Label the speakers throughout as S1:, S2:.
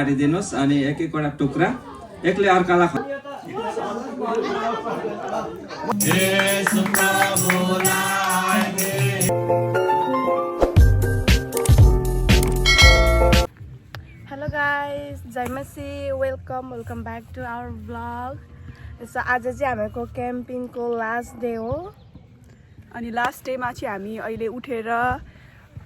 S1: दिनुस् अनि एक एकवटा टुक्रा एकले अर्कालाई
S2: Hello guys, Jai Masi, welcome back to our vlog. So आज चाहिँ हामीको क्याम्पिङ को लास्ट डे हो
S3: अनि लास्ट डेमा चाहिँ हामी अहिले उठेर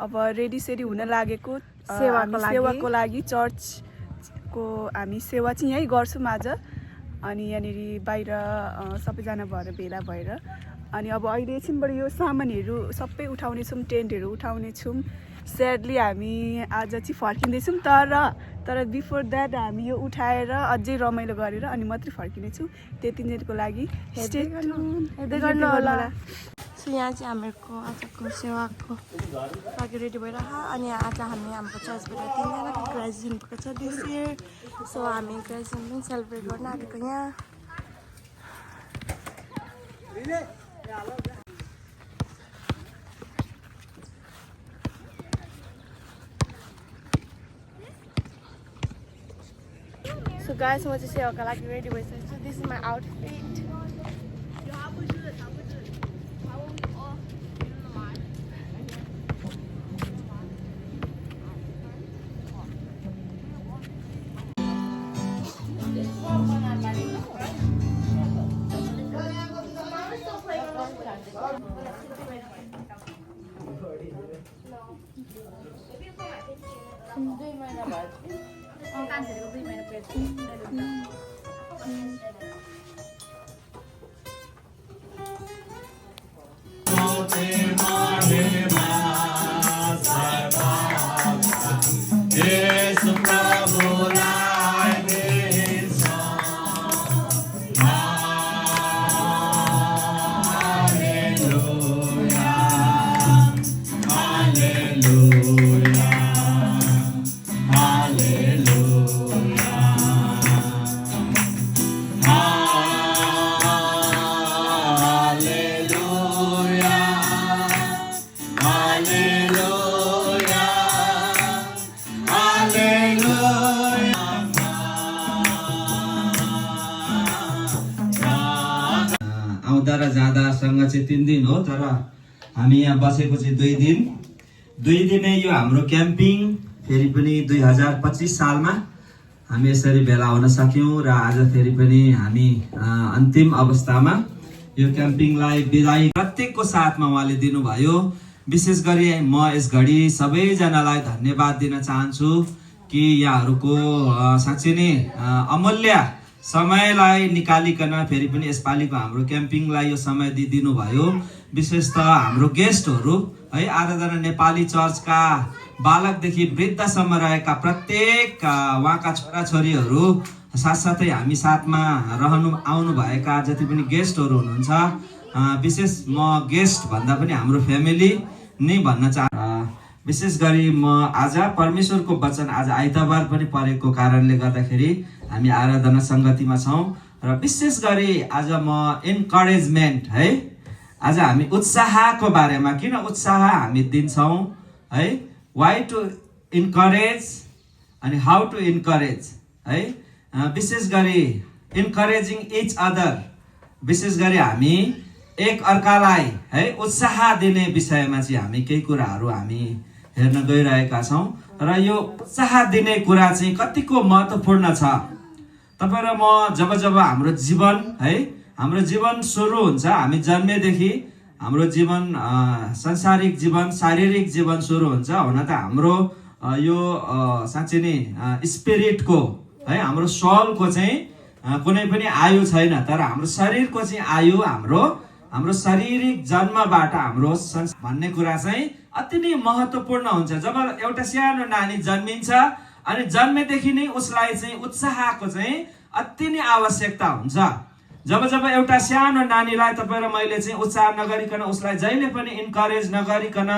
S3: अब रेडी सेडी हुन लागेको सेवाको लागि चर्चको हामी सेवा चाहिँ यही गर्छौँ आज अनि यहाँनिर बाहिर सबैजना भएर भेला भएर अनि अब अहिले एकछिनबाट यो सामानहरू सबै उठाउने छौँ टेन्टहरू उठाउने छौँ स्याडली हामी आज चाहिँ फर्किँदैछौँ तर बिफोर द्याट हामी यो उठाएर अझै रमाइलो गरेर अनि मात्रै फर्किनेछौँ त्यति दिनको लागि
S2: हेर्दै गर्नु होला। सो यहाँ चाहिँ हामीहरूको आजको सेवाको लागि रेडी भइरहेको अनि आज हामी हाम्रो चर्चबाट 3जनाको ग्रेजुएसन भएको छ दिस इयर। सो हामी ग्रेजुएसन पनि सेलिब्रेट गर्न आएको यहाँ। So guys, म चाहिँ सेवाको लागि रेडी भइसकेको छु। This is my outfit.
S1: आउँदा र जाँदासँग चाहिँ 3 दिन हो तर हामी यहाँ बसेको चाहिँ 2 दिनै यो हाम्रो क्याम्पिङ फेरि पनि 2025 सालमा हामी यसरी भेला हुन सक्यौं र आज फेरि पनि हामी अन्तिम अवस्थामा यो क्याम्पिङलाई बिदाई प्रत्येकको साथमा उहाँले दिनुभयो। विशेष गरी म यस घडी सबैजनालाई धन्यवाद दिन चाहन्छु कि यहाँहरूको साँच्चै नै अमूल्य समयलाई निकालिकन फेरि पनि यसपालिको हाम्रो क्याम्पिङलाई यो समय दिइदिनु भयो। विशेष त हाम्रो गेस्टहरू है आराधना नेपाली चर्चका बालकदेखि वृद्धसम्म रहेका प्रत्येक उहाँका छोराछोरीहरू साथसाथै हामी साथमा आउनु भएका जति पनि गेस्टहरू हुनुहुन्छ विशेष म गेस्ट भन्दा पनि हाम्रो फ्यामिली नै भन्न विशेष गरी म आज परमेश्वरको वचन आज आइतबार पनि परेको कारणले गर्दाखेरि हामी आराधना संगतिमा छौं र विशेष गरी आज म इन्करेजमेन्ट है आज हामी उत्साहको बारेमा किन उत्साह हामी दिन्छौं है वाइ टु इन्करेज अनि हाउ टु इन्करेज है विशेष गरी इन्करेजिङ इच अदर विशेष गरी हामी एक अर्कालाई है उत्साह दिने विषयमा चाहिँ हामी केही कुराहरू हामी हेर्न गइरहेका छौं र यो उत्साह दिने कुरा चाहिँ कतिको महत्त्वपूर्ण छ। तपाईं र म जब हाम्रो जीवन सुरु हुन्छ हामी जन्मेदेखि हाम्रो जीवन सांसारिक जीवन शारीरिक जीवन सुरु हुन्छ हुन त हाम्रो यो साँच्चै नै स्पिरिटको है हाम्रो सोलको चाहिँ कुनै पनि आयु छैन तर हाम्रो शरीरको चाहिँ आयु हाम्रो शारीरिक जन्मबाट हाम्रो भन्ने कुरा चाहिँ अति नै महत्त्वपूर्ण हुन्छ। जब एउटा सानो नानी जन्मिन्छ अनि जन्मेदेखि नै उसलाई चाहिँ उत्साहको चाहिँ अति नै आवश्यकता हुन्छ। जब एउटा सानो नानीलाई तपाईं र मैले चाहिँ उत्साह नगरिकन उसलाई जहिले पनि इन्करेज नगरिकन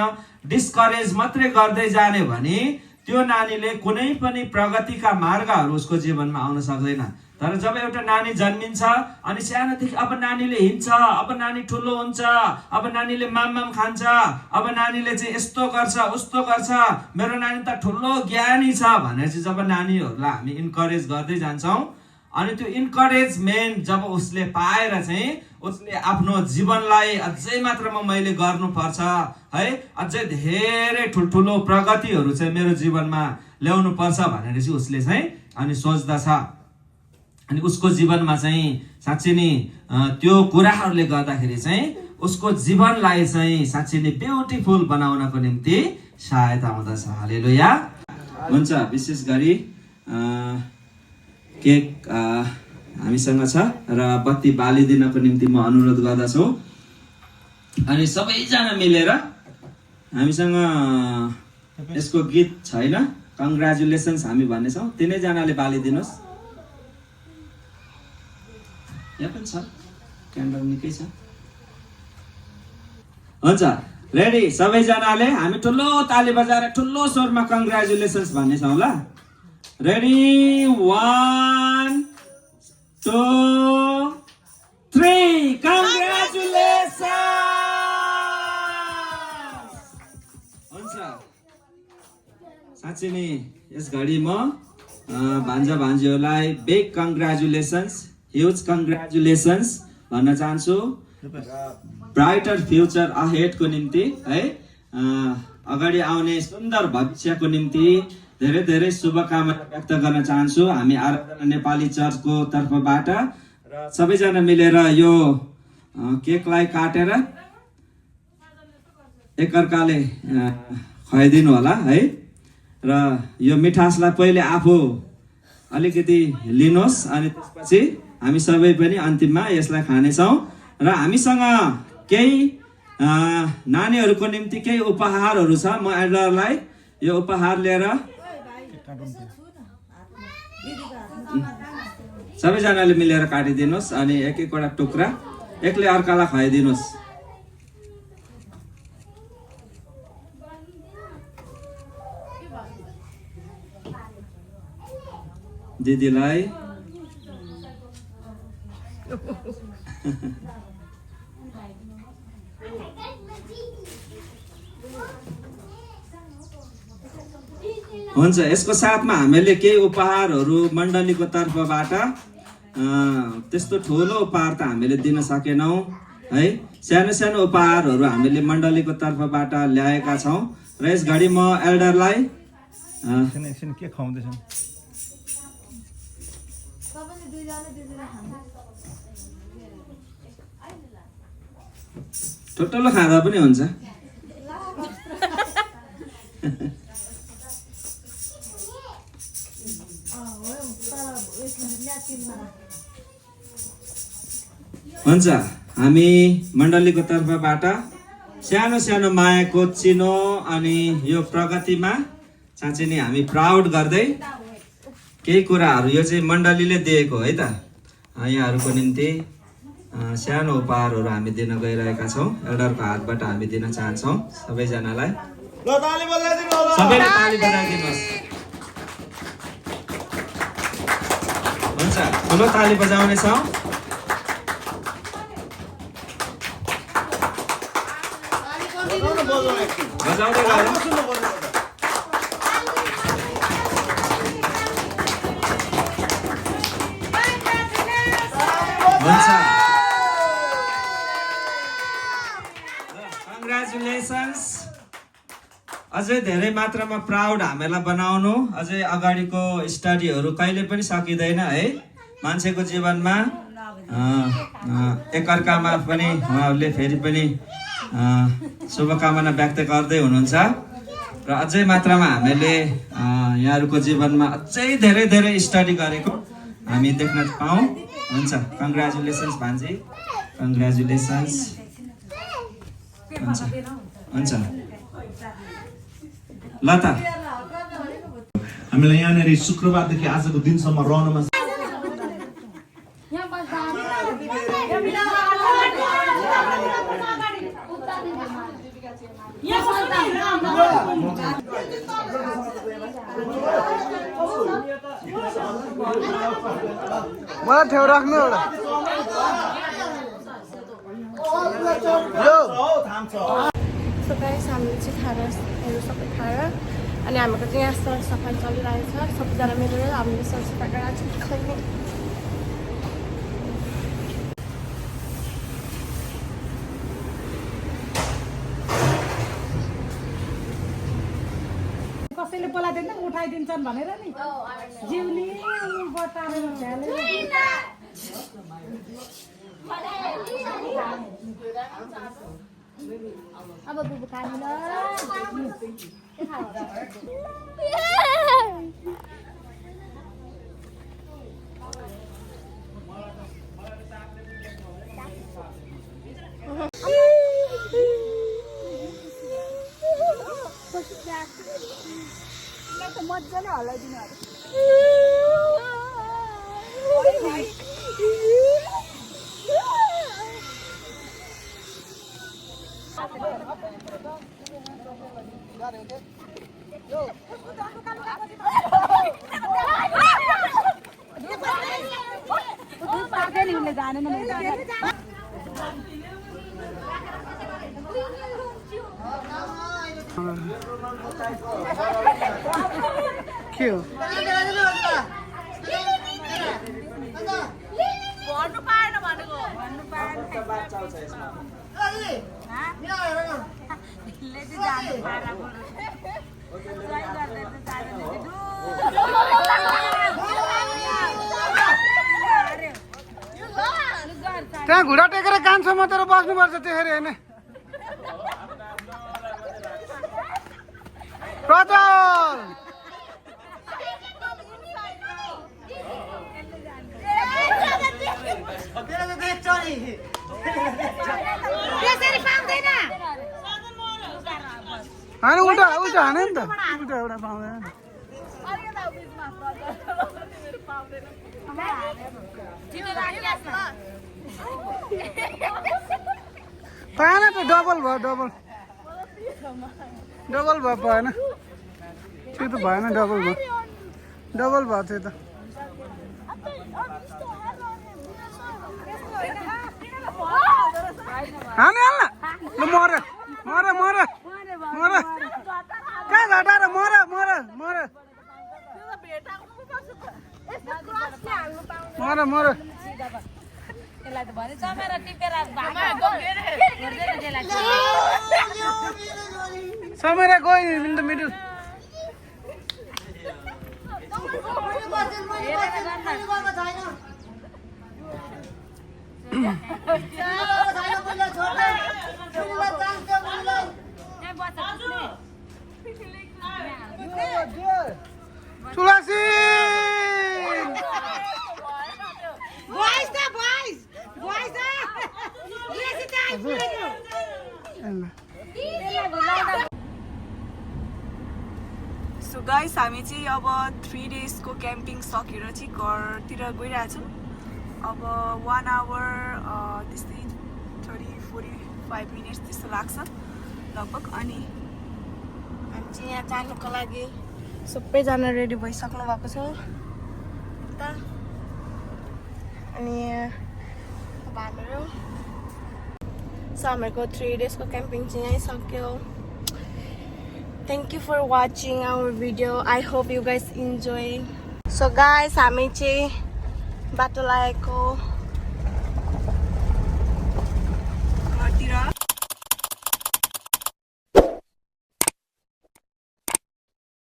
S1: डिस्करेज मात्रै गर्दै जाने भने त्यो नानीले कुनै पनि प्रगतिका मार्गहरू उसको जीवनमा आउन सक्दैन। तर जब एउटा नानी जन्मिन्छ अनि सानोदेखि अब नानीले हिँड्छ, अब नानी ठुलो हुन्छ, अब नानीले माम खान्छ, अब नानीले चाहिँ यस्तो गर्छ उस्तो गर्छ, मेरो नानी त ठुलो ज्ञानी छ भनेर चाहिँ जब नानीहरूलाई हामी इन्करेज गर्दै जान्छौँ अनि त्यो इन्करेजमेन्ट जब उसले पाएर चाहिँ उसले आफ्नो जीवनलाई अझै मात्रामा मैले गर्नुपर्छ है, अझै धेरै ठुल्ठुलो प्रगतिहरू चाहिँ मेरो जीवनमा ल्याउनु पर्छ भनेर चाहिँ उसले चाहिँ अनि सोच्दछ। अनि उसको जीवनमा चाहिँ साँच्चै नै त्यो कुराहरूले गर्दाखेरि चाहिँ उसको जीवनलाई चाहिँ साँच्चै नै ब्युटिफुल बनाउनको निम्ति सहायता हुँदछ। हालेलुया। हुन्छ, विशेष गरी केक हामीसँग छ र बत्ती बालिदिनको निम्ति म अनुरोध गर्दछु। अनि सबैजना मिलेर हामीसँग यसको गीत छैन, कङ्ग्रेचुलेसन्स हामी भन्नेछौँ, तिनैजनाले बालिदिनुहोस्। यहाँ पनि छ, क्यान्डल निकै छ। हुन्छ, रेडी सबैजनाले हामी ठुलो ताली बजाएर ठुलो स्वरमा कङ्ग्रेचुलेसन्स भन्नेछौँ ल। Ready 1 2 3 congratulations. हुन्छ, साँच्चै नै यस घडी म भान्जा भान्जीहरूलाई बिग कङ्ग्रेचुलेसन्स, ह्युज कङ्ग्रेचुलेसन्स भन्न चाहन्छु। ब्राइटर फ्युचर अहेडको निम्ति है, अगाडि आउने सुन्दर भविष्यको निम्ति धेरै धेरै शुभकामना व्यक्त गर्न चाहन्छु हामी आराधना नेपाली चर्चको तर्फबाट। र सबैजना मिलेर यो केकलाई काटेर एकअर्काले खुवाइदिनु होला है। र यो मिठासलाई पहिले आफू अलिकति लिनुहोस् अनि त्यसपछि हामी सबै पनि अन्तिममा यसलाई खानेछौँ। र हामीसँग केही नानीहरूको निम्ति केही उपहारहरू छ। म एल्डरलाई यो उपहार लिएर सबैजनाले मिलेर काटिदिनुहोस् अनि एक एकवटा टुक्रा एकले अर्कालाई खुवाइदिनुहोस्। दिदीलाई हुन्छ, यसको साथमा हामीले केही उपहारहरू मण्डलीको तर्फबाट त्यस्तो ठुलो उपहार त हामीले दिन सकेनौँ है। सानो सानो उपहारहरू हामीले मण्डलीको तर्फबाट ल्याएका छौँ। र यस घडी म एल्डरलाई
S4: के खुवाउँदैछ?
S1: ठुल्ठुलो खाँदा पनि हुन्छ। हुन्छ, हामी मण्डलीको तर्फबाट सानो सानो मायाको चिनो अनि यो प्रगतिमा साँच्चै नै हामी प्राउड गर्दै केही कुराहरू, यो चाहिँ मण्डलीले दिएको है त, यहाँहरूको निम्ति सानो उपहारहरू हामी दिन गइरहेका छौँ। एल्डरको हातबाट हामी दिन चाहन्छौँ सबैजनालाई। सबैले ताली बजाइदिनुहोस्। हुन्छ, ठुलो ताली बजाउनेछौँ। बजाउँदै गर्नु। हुन्छ, कङ्ग्रेचुलेसन्स। अझै धेरै मात्रामा प्राउड हामीलाई बनाउनु। अझै अगाडिको स्टडीहरू कहिले पनि सकिँदैन है। मान्छेको जीवनमा एकअर्कामा पनि उहाँहरूले फेरि पनि शुभकामना व्यक्त गर्दै हुनुहुन्छ। र अझै मात्रामा हामीले यहाँहरूको जीवनमा अझै धेरै धेरै स्टडी गरेको हामी देख्न पाऊँ। हुन्छ, कङ्ग्रेचुलेसन्स भान्जी, कङ्ग्रेचुलेसन्स। हुन्छ हुन्छ, ल त
S4: हामीलाई यहाँनिर शुक्रबारदेखि आजको दिनसम्म रहनमा
S5: मलाई ठेउ राख्नु एउटा यो
S2: सो गाइस हामीले चाहिँ खानाहरू सबै खाएर अनि हाम्रो चाहिँ यहाँ सरसफाइ चलिरहेको छ सबैजना मिलेर हामीले सरसफाइ गरेर खैने
S6: कसैले बोलाइदिन्छ उठाइदिन्छन् भनेर नि जिउली बटारेर झ्यालेर
S7: अब बुबु खानु ल
S3: मजाले हल्लाइदिनु अरे जानेन
S5: के हो
S3: भन्नु पाएन भनेको भन्नु पाएन
S5: त्यहाँ घुँडा टेकेर कान्छो मात्र बस्नुपर्छ त्यसरी होइन प्रज्वल होइन उल्टा उल्टा हाने नि त उल्टा एउटा पाउँदैन पाएन त डबल भयो डबल भयो पाएन त्यो त भएन डबल भयो त्यो त हाल्न ल मर कहाँ घटाएर मर समेरा गयो in the middle Tulsi
S3: so guys हामी चाहिँ अब 3 डेजको क्याम्पिङ सकेर चाहिँ घरतिर गइरहेछौँ अब 1 आवर त्यस्तै 30-45 मिनट्स त्यस्तो लाग्छ लगभग अनि
S2: हामी चाहिँ यहाँ जानुको लागि सबैजना रेडी भइसक्नु भएको छ उता अनि अब हामीहरू सो हामीहरूको 3 डेजको क्याम्पिङ चाहिँ यहीँ सक्यो Thank you for watching our video. I hope you guys enjoy. So guys, हामी चाहिँ बाटो लागेको